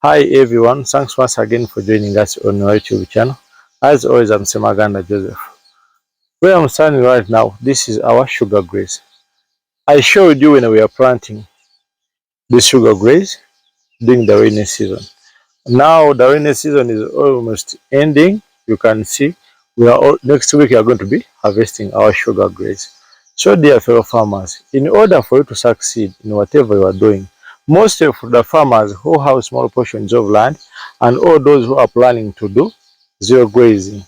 Hi everyone, thanks once again for joining us on our YouTube channel. As always, I'm Semaganda Joseph. Where I'm standing right now, this is our sugar graze. I showed you when we are planting this sugar graze during the rainy season. Now the rainy season is almost ending. You can see next week we are going to be harvesting our sugar graze. So dear fellow farmers, in order for you to succeed in whatever you are doing, most of the farmers who have small portions of land and all those who are planning to do zero grazing,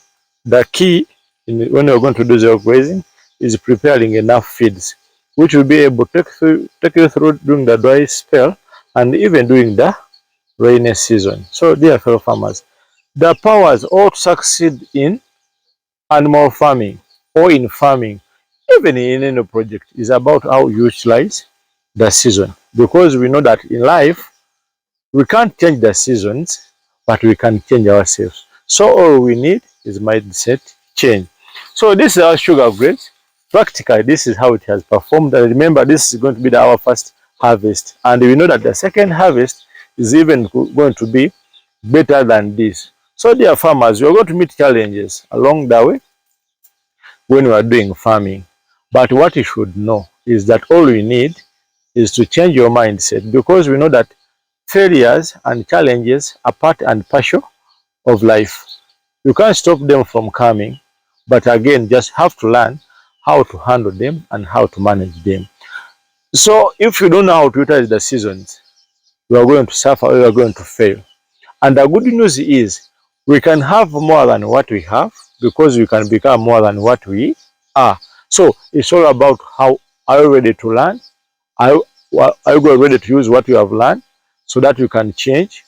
the key when you're going to do zero grazing is preparing enough feeds, which will be able to take you through during the dry spell and even during the rainy season. So dear fellow farmers, the powers all to succeed in animal farming or in farming, even in any project, is about how you utilize the season. Because we know that in life, we can't change the seasons, but we can change ourselves. So all we need is mindset change. So this is our sugar graze. Practically, this is how it has performed. And remember, this is going to be our first harvest. And we know that the second harvest is even going to be better than this. So dear farmers, you're going to meet challenges along the way when we are doing farming. But what you should know is that all we need is to change your mindset, because we know that failures and challenges are part and parcel of life. You can't stop them from coming, but again, just have to learn how to handle them and how to manage them. So if you don't know how to utilize the seasons, you are going to suffer or you are going to fail. And the good news is we can have more than what we have, because we can become more than what we are. So it's all about how are you ready to learn? Are you ready to use what you have learned so that you can change?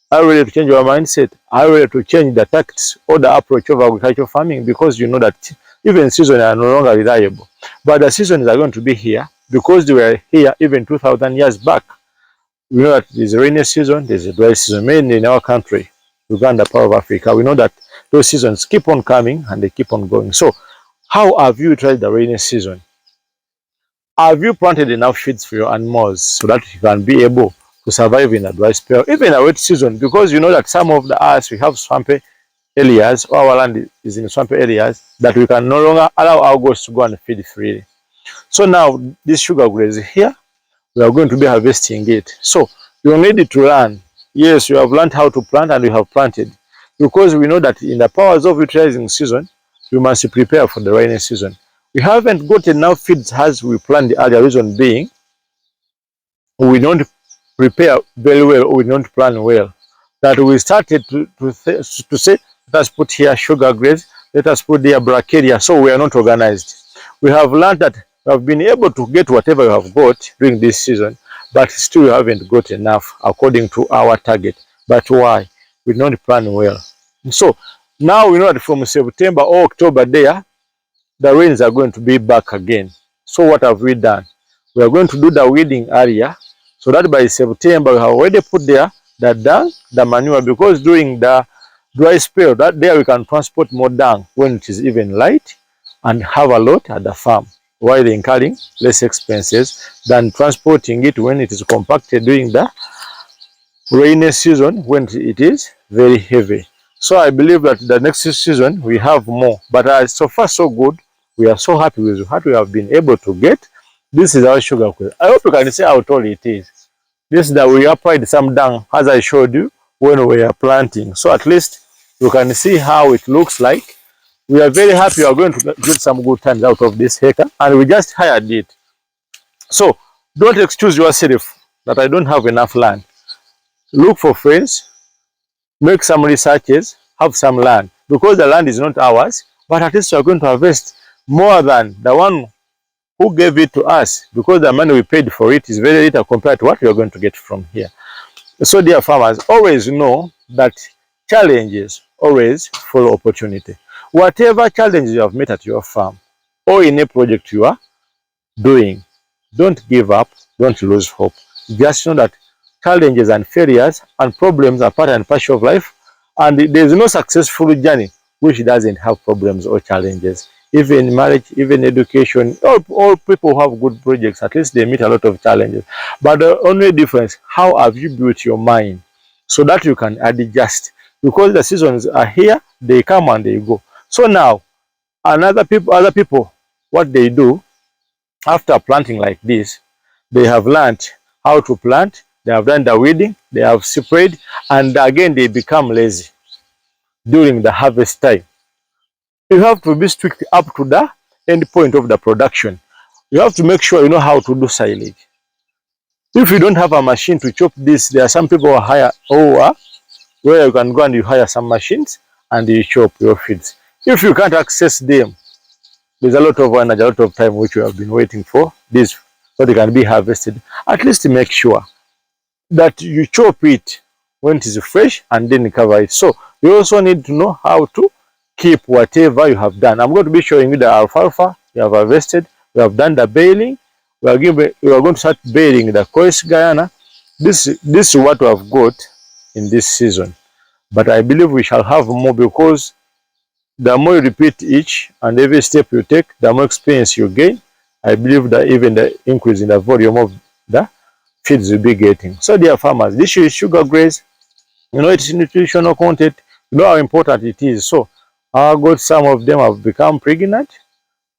Are you ready to change your mindset? Are you ready to change the tactics or the approach of agricultural farming? Because you know that even seasons are no longer reliable. But the seasons are going to be here because they were here even 2,000 years back. We know that there's a rainy season, there's a dry season, mainly in our country, Uganda, part of Africa. We know that those seasons keep on coming and they keep on going. So how have you tried the rainy season? Have you planted enough feeds for your animals so that you can be able to survive in a dry spell, even a wet season? Because you know that some of the us, we have swampy areas, or our land is in swampy areas, that we can no longer allow our goats to go and feed freely. So now this sugar graze here, we are going to be harvesting it. So you need to learn. Yes, you have learned how to plant and you have planted. Because we know that in the powers of utilizing season, you must prepare for the rainy season. We haven't got enough feeds as we planned the other reason being we don't prepare very well or we don't plan well. That we started to say, let us put here sugar graze, let us put there bracharia, so we are not organized. We have learned that we have been able to get whatever we have got during this season, but still we haven't got enough according to our target. But why? We don't plan well. So now we know that from September or October there, the rains are going to be back again. So what have we done? We are going to do the weeding area so that by September we have already put there the dung, the manure, because during the dry spell, that there we can transport more dung when it is even light and have a lot at the farm, while incurring less expenses than transporting it when it is compacted during the rainy season when it is very heavy. So I believe that the next season we have more, but so far so good. We are so happy with what we have been able to get. This is our sugar cane. I hope you can see how tall it is. This is that we applied some dung as I showed you when we are planting. So at least you can see how it looks like. We are very happy we are going to get some good times out of this acre, and we just hired it. So don't excuse yourself that I don't have enough land. Look for friends, make some researches, have some land, because the land is not ours, but at least we are going to harvest more than the one who gave it to us, because the money we paid for it is very little compared to what we are going to get from here. So dear farmers, always know that challenges always follow opportunity. Whatever challenges you have met at your farm or in a project you are doing, don't give up, don't lose hope. Just know that challenges and failures and problems are part and parcel of life, and there is no successful journey which doesn't have problems or challenges. Even marriage, even education, all people who have good projects, at least they meet a lot of challenges. But the only difference, how have you built your mind so that you can adjust, because the seasons are here, they come and they go. So now other people, what they do after planting like this, they have learned how to plant, they have done the weeding, they have sprayed, and again they become lazy during the harvest time. You have to be strict up to the end point of the production. You have to make sure you know how to do silage. If you don't have a machine to chop this, there are some people who hire where you can go and you hire some machines and you chop your feeds. If you can't access them, there's a lot of energy, a lot of time which you have been waiting for this so they can be harvested. At least make sure that you chop it when it is fresh and then cover it. So you also need to know how to keep whatever you have done. I'm going to be showing you the alfalfa you have harvested. We have done the baling. We are going to start baling the Coast Guyana. This is what we have got in this season. But I believe we shall have more, because the more you repeat each and every step you take, the more experience you gain. I believe that even the increase in the volume of the feeds you'll be getting. So dear farmers, this is sugar graze. You know its nutritional content. You know how important it is. So our goats, some of them have become pregnant.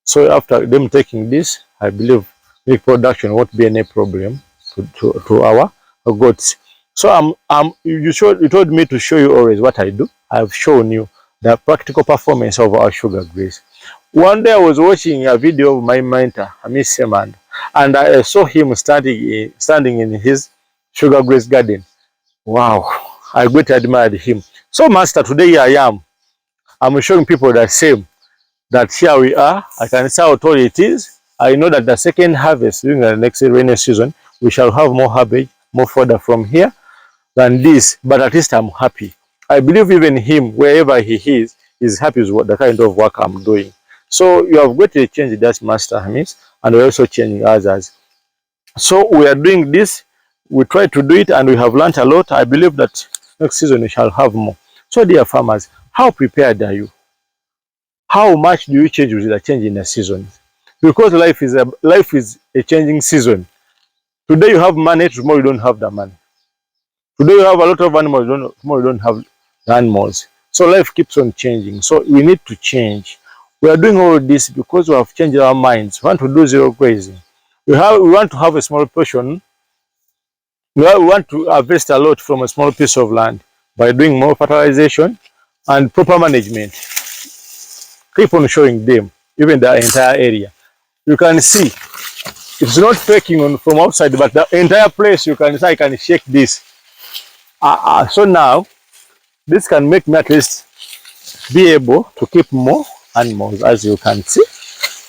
So after them taking this, I believe milk production won't be any problem to our goats. So you told me to show you always what I do. I've shown you the practical performance of our sugar graze. One day I was watching a video of my mentor, Miss Seman, and I saw him standing in his sugar graze garden. Wow, I greatly admired him. So master, today I'm showing people the same, that here we are. I can see how tall it is. I know that the second harvest during the next rainy season, we shall have more harvest, more further from here than this, but at least I'm happy. I believe even him, wherever he is happy with the kind of work I'm doing. So you have greatly changed that, Master Hamis, and we're also changing others. So we are doing this, we try to do it, and we have learned a lot. I believe that next season we shall have more. So dear farmers, how prepared are you? How much do you change with the change in the season? Because life is a changing season. Today you have money, tomorrow you don't have the money. Today you have a lot of animals, tomorrow you don't have the animals. So life keeps on changing. So we need to change. We are doing all this because we have changed our minds. We want to do zero grazing. We want to have a small portion. We want to harvest a lot from a small piece of land by doing more fertilization and proper management. Keep on showing them, even the entire area. You can see it's not faking from outside, but the entire place you can see, I can shake this. So now this can make me at least be able to keep more animals. As you can see,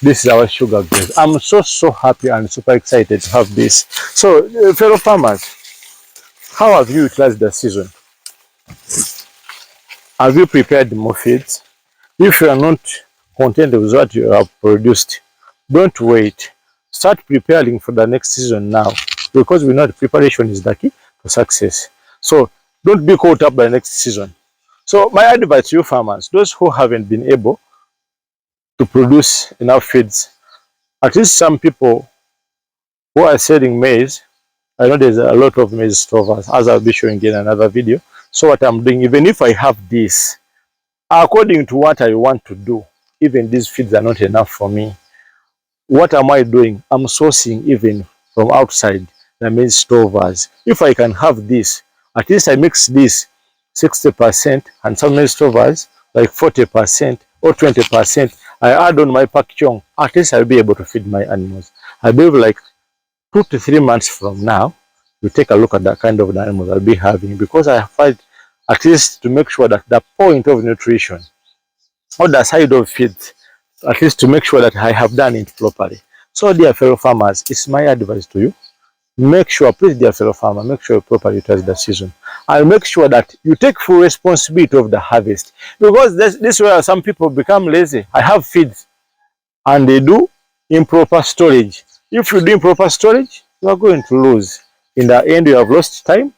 this is our sugar graze. I'm so happy and super excited to have this. So fellow farmers, how have you utilized the season? Have you prepared more feeds? If you are not content with what you have produced, don't wait. Start preparing for the next season now, because we know that preparation is the key to success. So don't be caught up by next season. So my advice to you farmers, those who haven't been able to produce enough feeds, at least some people who are selling maize, I know there's a lot of maize stores, as I'll be showing in another video. So what I'm doing, even if I have this, according to what I want to do, even these feeds are not enough for me. What am I doing? I'm sourcing even from outside the maize stores. If I can have this, at least I mix this 60% and some maize stores like 40% or 20%. I add on my pak chong. At least I'll be able to feed my animals. I believe like 2 to 3 months from now, you take a look at the kind of animals I'll be having, because I find at least to make sure that the point of nutrition or the side of feed, at least to make sure that I have done it properly. So dear fellow farmers, it's my advice to you. Make sure, please dear fellow farmer, make sure you properly utilize the season. And make sure that you take full responsibility of the harvest. Because this is where some people become lazy. I have feeds and they do improper storage. If you do improper storage, you are going to lose. In the end, you have lost time,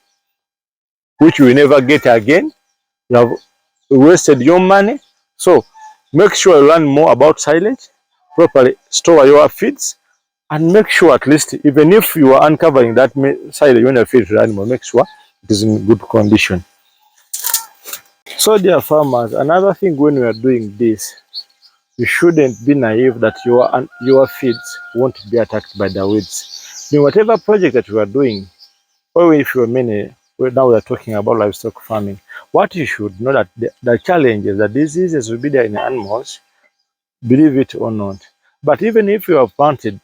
which you will never get again. You have wasted your money. So make sure you learn more about silage, properly store your feeds, and make sure at least, even if you are uncovering that silage when you feed the animal, make sure it is in good condition. So dear farmers, another thing when we are doing this, you shouldn't be naive that your fields won't be attacked by the weeds. In whatever project that you are doing, or if you are many, well, now we are talking about livestock farming, what you should know that the challenges, the diseases will be there in animals, believe it or not. But even if you have planted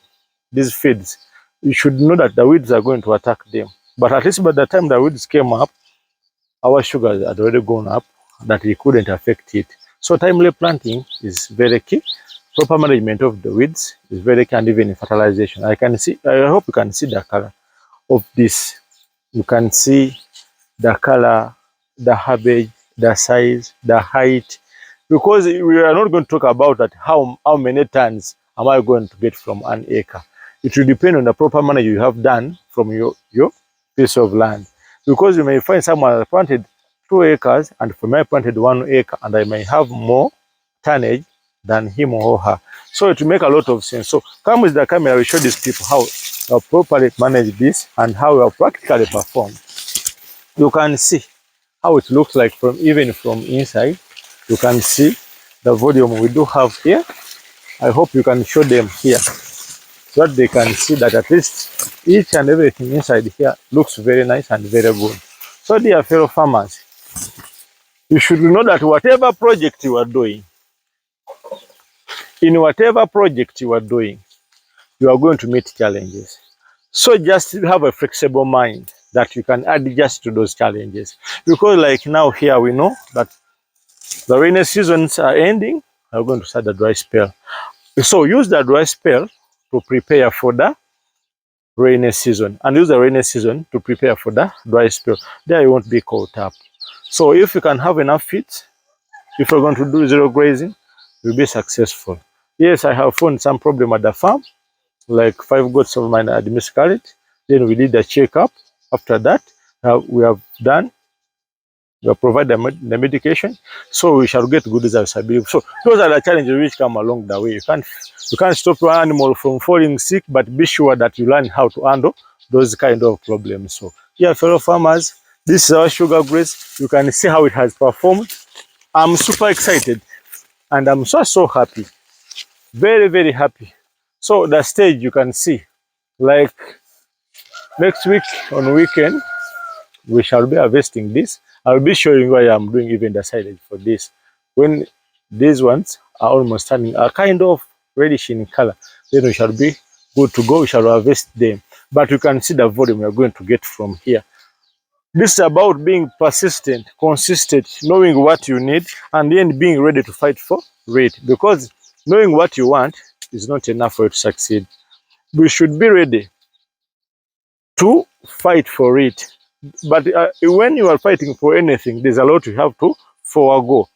these fields, you should know that the weeds are going to attack them. But at least by the time the weeds came up, our sugar had already gone up, that it couldn't affect it. So timely planting is very key. Proper management of the weeds is very key, and even in fertilization. I hope you can see the color of this. You can see the color, the herbage, the size, the height. Because we are not going to talk about that how many tons am I going to get from an acre. It will depend on the proper management you have done from your piece of land. Because you may find someone that planted 2 acres and for me I planted 1 acre and I may have more tonnage than him or her. So it will make a lot of sense. So come with the camera, we show these people how to properly manage this and how we practically perform. You can see how it looks like from even from inside. You can see the volume we do have here. I hope you can show them here so that they can see that at least each and everything inside here looks very nice and very good. So dear fellow farmers, you should know that whatever project you are doing, in whatever project you are doing, you are going to meet challenges. So just have a flexible mind that you can adjust to those challenges. Because like now here we know that the rainy seasons are ending, we're going to start the dry spell. So use the dry spell to prepare for the rainy season and use the rainy season to prepare for the dry spell. There you won't be caught up. So if you can have enough feet, if you're going to do zero grazing, you'll be successful. Yes, I have found some problem at the farm, like 5 goats of mine had miscarried. Then we did a checkup. After that, we have done, we have provided the medication, so we shall get good results, I believe. So those are the challenges which come along the way. You can't stop your animal from falling sick, but be sure that you learn how to handle those kind of problems. So yeah, fellow farmers, this is our sugar graze. You can see how it has performed. I'm super excited and I'm so happy. Very, very happy. So the stage you can see, like next week on weekend, we shall be harvesting this. I'll be showing you why I'm doing even the silage for this. When these ones are almost turning a kind of reddish in color, then we shall be good to go. We shall harvest them. But you can see the volume we are going to get from here. This is about being persistent, consistent, knowing what you need, and then being ready to fight for it. Because knowing what you want is not enough for you to succeed. We should be ready to fight for it. But when you are fighting for anything, there's a lot you have to forego.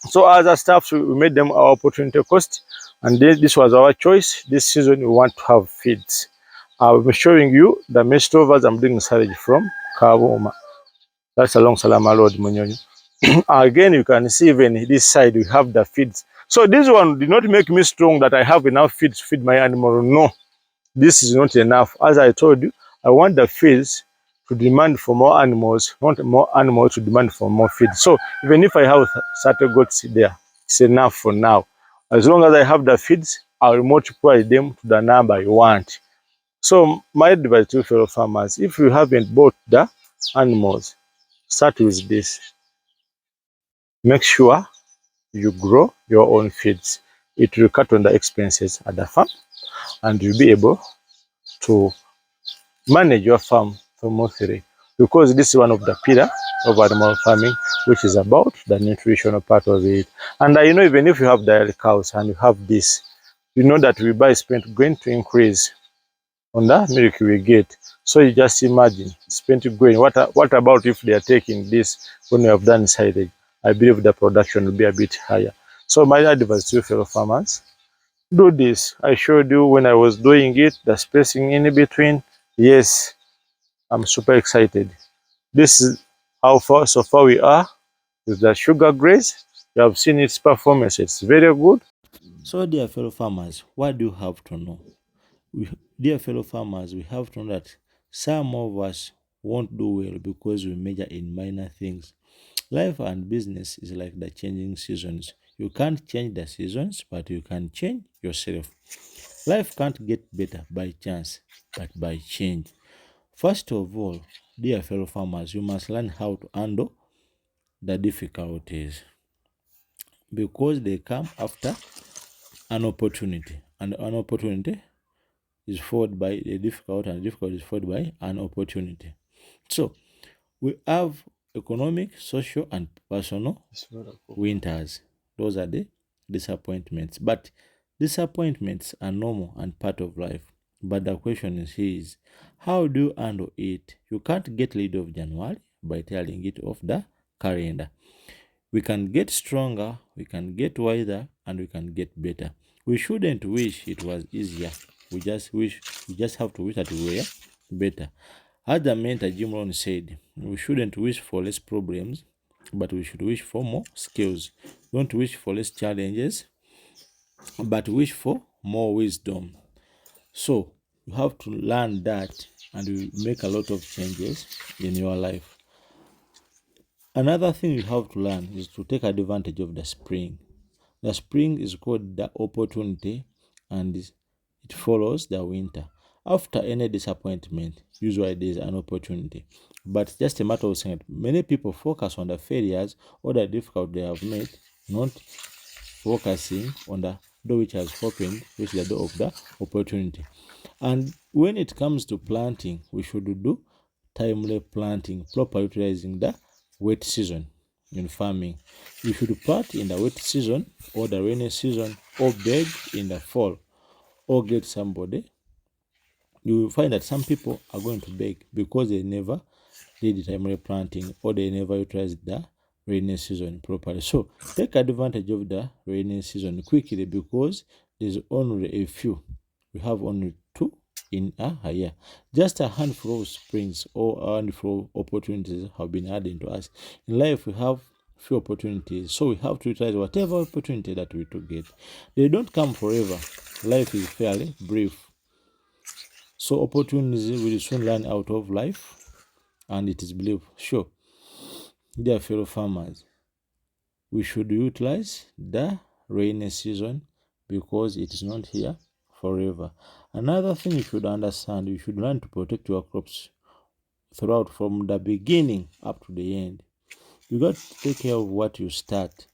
So as a staff, we made them our opportunity cost, and this was our choice. This season, we want to have feeds. I'm showing you the mesh rovers I'm doing silage from Kawoma. That's along Salama Road, Munyonyo. Again, you can see even this side, we have the feeds. So this one did not make me strong that I have enough feed to feed my animal. No, this is not enough. As I told you, I want the fields to demand for more animals, not more animals to demand for more feed. So even if I have 30 goats there, it's enough for now. As long as I have the feeds, I will multiply them to the number I want. So my advice to fellow farmers, if you haven't bought the animals, start with this. Make sure you grow your own feeds. It will cut on the expenses at the farm and you'll be able to manage your farm smoothly, because this is one of the pillar of animal farming, which is about the nutritional part of it. And you know, even if you have dairy cows and you have this, you know that we buy spent going to increase on the milk we get. So you just imagine spent going. What about if they are taking this when we have done silage? I believe the production will be a bit higher. So my advice to you fellow farmers, do this. I showed you when I was doing it, the spacing in between. Yes, I'm super excited. This is how far so far we are with the sugar graze. You have seen its performance. It's very good. So dear fellow farmers, what do you have to know? Dear fellow farmers, we have to know that some of us won't do well because we measure in minor things. Life and business is like the changing seasons. You can't change the seasons, but you can change yourself. Life can't get better by chance, but by change. First of all, dear fellow farmers, you must learn how to handle the difficulties because they come after an opportunity, and an opportunity is followed by a difficult, and difficult is followed by an opportunity. So we have economic, social, and personal winters. Those are the disappointments. But disappointments are normal and part of life. But the question is how do you handle it? You can't get rid of January by tearing it off the calendar. We can get stronger, we can get wiser, and we can get better. We shouldn't wish it was easier. We just have to wish that we were better. As the mentor Jim Rohn said, we shouldn't wish for less problems, but we should wish for more skills. Don't wish for less challenges, but wish for more wisdom. So you have to learn that and you make a lot of changes in your life. Another thing you have to learn is to take advantage of the spring. The spring is called the opportunity and it follows the winter. After any disappointment, usually there is an opportunity. But it's just a matter of saying it. Many people focus on the failures or the difficulty they have made, not focusing on the door which has opened, which is the door of the opportunity. And when it comes to planting, we should do timely planting, proper utilizing the wet season in farming. You should plant in the wet season or the rainy season or beg in the fall or get somebody. You will find that some people are going to beg because they never did timely planting or they never utilized the rainy season properly. So take advantage of the rainy season quickly because there's only a few. We have only two in a year. Just a handful of springs or a handful of opportunities have been added to us. In life, we have few opportunities, so we have to utilize whatever opportunity that we to get. They don't come forever. Life is fairly brief. So opportunities will soon run out of life, and it is believed. Sure, dear fellow farmers, we should utilize the rainy season because it is not here forever. Another thing you should understand, you should learn to protect your crops throughout from the beginning up to the end. You got to take care of what you start.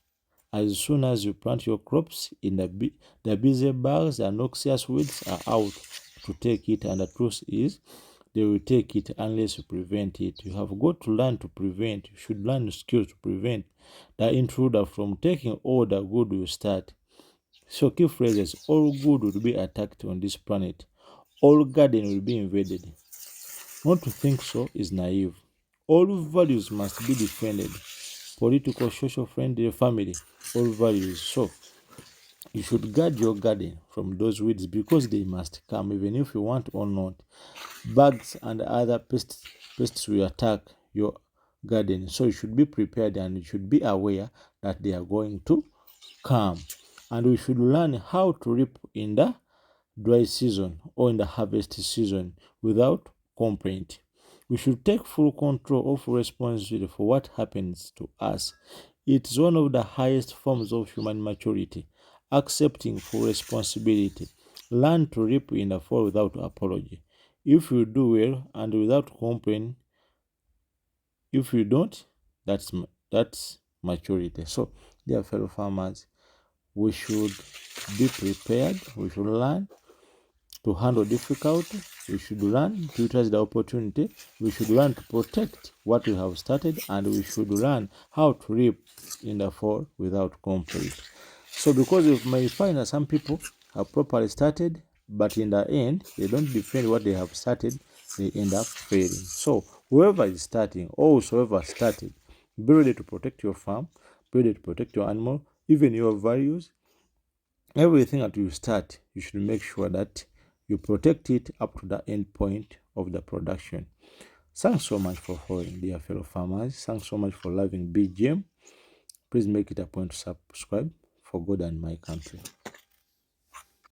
As soon as you plant your crops in the busy bugs and noxious weeds are out to take it, and the truth is they will take it unless you prevent it. You have got to learn to prevent. You should learn skills to prevent the intruder from taking all the good you start. So key phrases: all good will be attacked on this planet. All garden will be invaded. Not to think so is naive. All values must be defended. Political, social, friendly, family, all values. So you should guard your garden from those weeds because they must come even if you want or not. Bugs and other pests will attack your garden. So you should be prepared and you should be aware that they are going to come. And we should learn how to reap in the dry season or in the harvest season without complaint. We should take full control of responsibility for what happens to us. It's one of the highest forms of human maturity, accepting full responsibility. Learn to reap in the fall without apology. If you do well and without complaint, if you don't, that's maturity. So, dear fellow farmers, we should be prepared. We should learn to handle difficulty. We should learn to utilize the opportunity. We should learn to protect what we have started, and we should learn how to reap in the fall without complaint. So, because you may find that some people have properly started, but in the end, they don't defend what they have started, they end up failing. So, whoever is starting, or whosoever started, be ready to protect your farm, be ready to protect your animal, even your values. Everything that you start, you should make sure that you protect it up to the end point of the production. Thanks so much for following, dear fellow farmers. Thanks so much for loving BGM. Please make it a point to subscribe for God and my country.